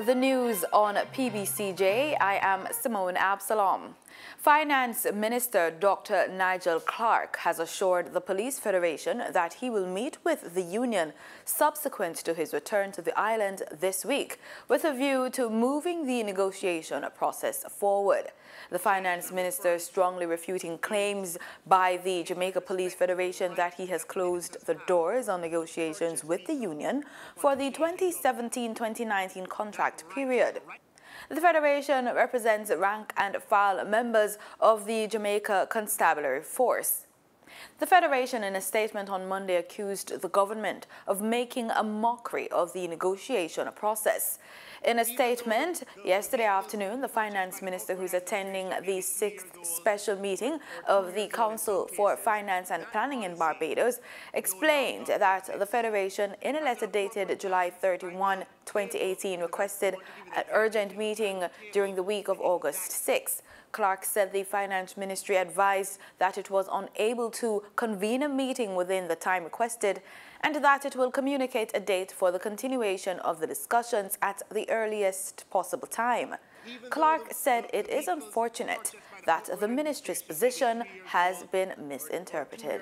The news on PBCJ, I am Simone Absalom. Finance Minister Dr. Nigel Clarke has assured the Police Federation that he will meet with the union subsequent to his return to the island this week, with a view to moving the negotiation process forward. The Finance Minister strongly refuting claims by the Jamaica Police Federation that he has closed the doors on negotiations with the union for the 2017-2019 contract period. The Federation represents rank and file members of the Jamaica Constabulary Force. The Federation, in a statement on Monday, accused the government of making a mockery of the negotiation process. In a statement yesterday afternoon, the Finance Minister, who's attending the 6th special meeting of the Council for Finance and Planning in Barbados, explained that the Federation, in a letter dated July 31, 2018, requested an urgent meeting during the week of August 6. Clarke said the Finance Ministry advised that it was unable to convene a meeting within the time requested and that it will communicate a date for the continuation of the discussions at the earliest possible time. Clarke said it is unfortunate that the ministry's position has been misinterpreted.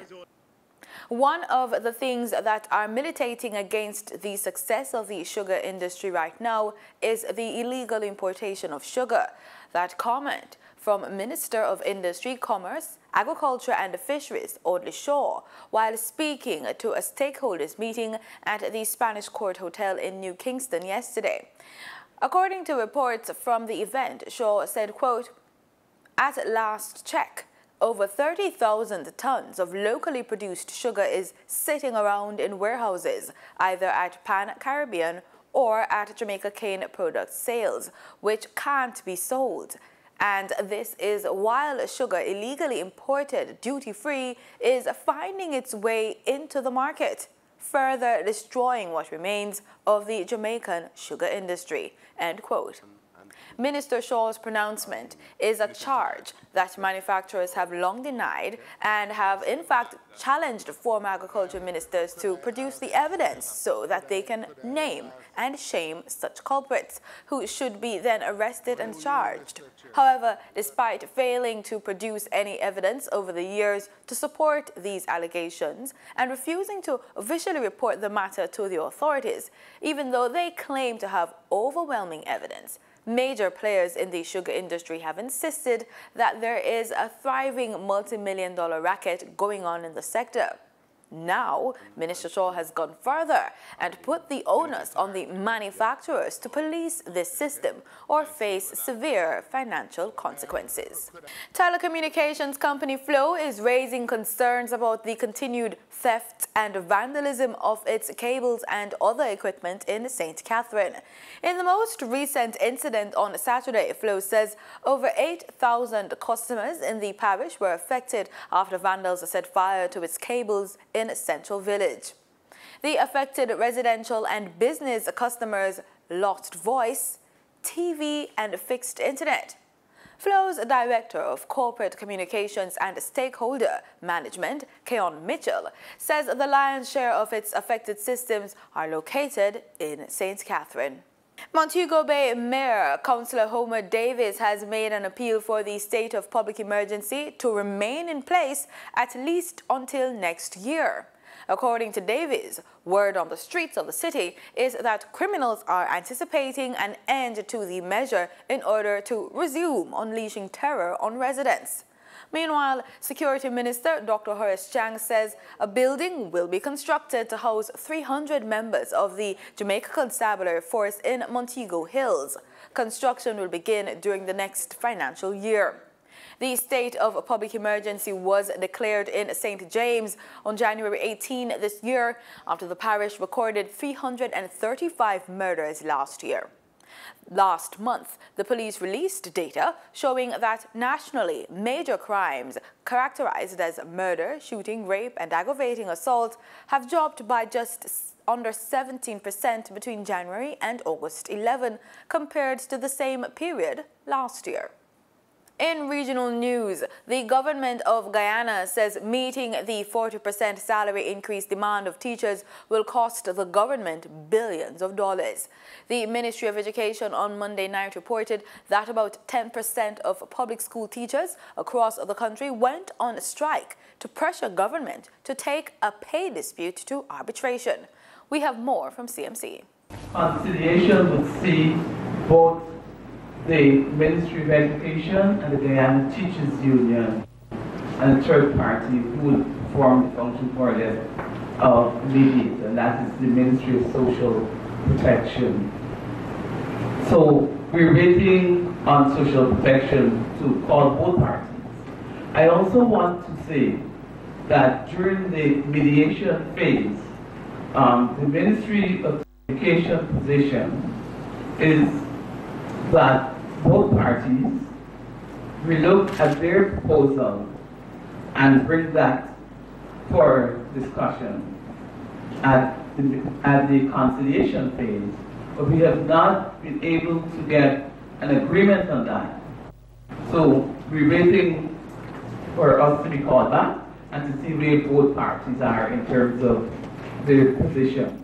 One of the things that are militating against the success of the sugar industry right now is the illegal importation of sugar. That comment from Minister of Industry, Commerce, Agriculture and Fisheries, Audley Shaw, while speaking to a stakeholders meeting at the Spanish Court Hotel in New Kingston yesterday. According to reports from the event, Shaw said, quote, "At last check, over 30,000 tons of locally produced sugar is sitting around in warehouses, either at Pan-Caribbean or at Jamaica Cane Products Sales, which can't be sold. And this is while sugar illegally imported duty-free is finding its way into the market, further destroying what remains of the Jamaican sugar industry." End quote. Minister Shaw's pronouncement is a charge that manufacturers have long denied and have in fact challenged former agriculture ministers to produce the evidence so that they can name and shame such culprits, who should be then arrested and charged. However, despite failing to produce any evidence over the years to support these allegations and refusing to officially report the matter to the authorities, even though they claim to have overwhelming evidence, major players in the sugar industry have insisted that there is a thriving multi-million-dollar racket going on in the sector. Now, Minister Shaw has gone further and put the onus on the manufacturers to police this system or face severe financial consequences. Telecommunications company Flow is raising concerns about the continued theft and vandalism of its cables and other equipment in St. Catherine. In the most recent incident on Saturday, Flow says over 8,000 customers in the parish were affected after vandals set fire to its cables in Central Village. The affected residential and business customers lost voice, TV and fixed internet. Flow's Director of Corporate Communications and Stakeholder Management, Keon Mitchell, says the lion's share of its affected systems are located in St. Catherine. Montego Bay Mayor Councillor Homer Davis has made an appeal for the state of public emergency to remain in place at least until next year. According to Davis, word on the streets of the city is that criminals are anticipating an end to the measure in order to resume unleashing terror on residents. Meanwhile, Security Minister Dr. Horace Chang says a building will be constructed to house 300 members of the Jamaica Constabulary Force in Montego Hills. Construction will begin during the next financial year. The state of public emergency was declared in St. James on January 18 this year after the parish recorded 335 murders last year. Last month, the police released data showing that nationally, major crimes characterized as murder, shooting, rape, and aggravating assault have dropped by just under 17% between January and August 11 compared to the same period last year. In regional news, the government of Guyana says meeting the 40% salary increase demand of teachers will cost the government billions of dollars. The Ministry of Education on Monday night reported that about 10% of public school teachers across the country went on strike to pressure government to take a pay dispute to arbitration. We have more from CMC. Conciliation would see both the Ministry of Education and the Guyana Teachers Union and a third party who would form the function more or less of mediator, and that is the Ministry of Social Protection. So we're waiting on social protection to call both parties. I also want to say that during the mediation phase, the Ministry of Education position is that both parties relook at their proposal and bring that for discussion at the conciliation phase, but we have not been able to get an agreement on that. So we're waiting for us to be called back and to see where both parties are in terms of their position.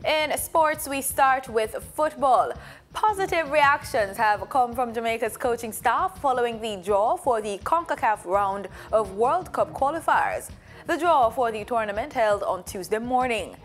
In sports, we start with football. Positive reactions have come from Jamaica's coaching staff following the draw for the CONCACAF round of World Cup qualifiers. The draw for the tournament held on Tuesday morning.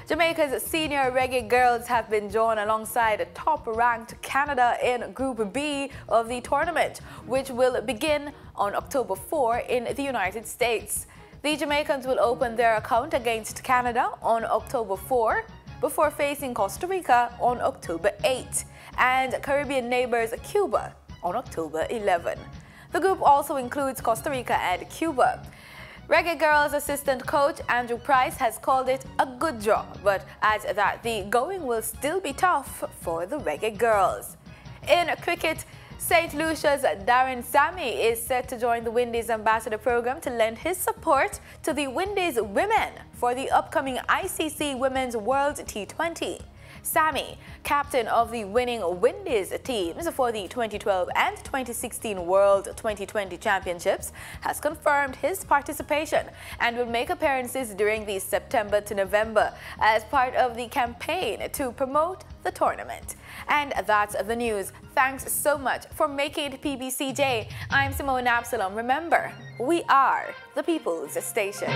Jamaica's senior REGGAE girls have been drawn alongside top-ranked Canada in Group B of the tournament, which will begin on October 4 in the United States. The Jamaicans will open their account against Canada on October 4 before facing Costa Rica on October 8 and Caribbean neighbors Cuba on October 11. The group also includes Costa Rica and Cuba. REGGAE Girls assistant coach Andrew Price has called it a good draw, but adds that the going will still be tough for the REGGAE Girls. In cricket, St. Lucia's DARREN SAMMY is set to join the Windies Ambassador Program to lend his support to the Windies women for the upcoming ICC Women's World T20. SAMMY, captain of the winning Windies teams for the 2012 and 2016 World 2020 Championships, has confirmed his participation and will make appearances during the September to November as part of the campaign to promote the tournament. And that's the news. Thanks so much for making it PBCJ. I'm Simone Absalom. Remember, we are the People's Station.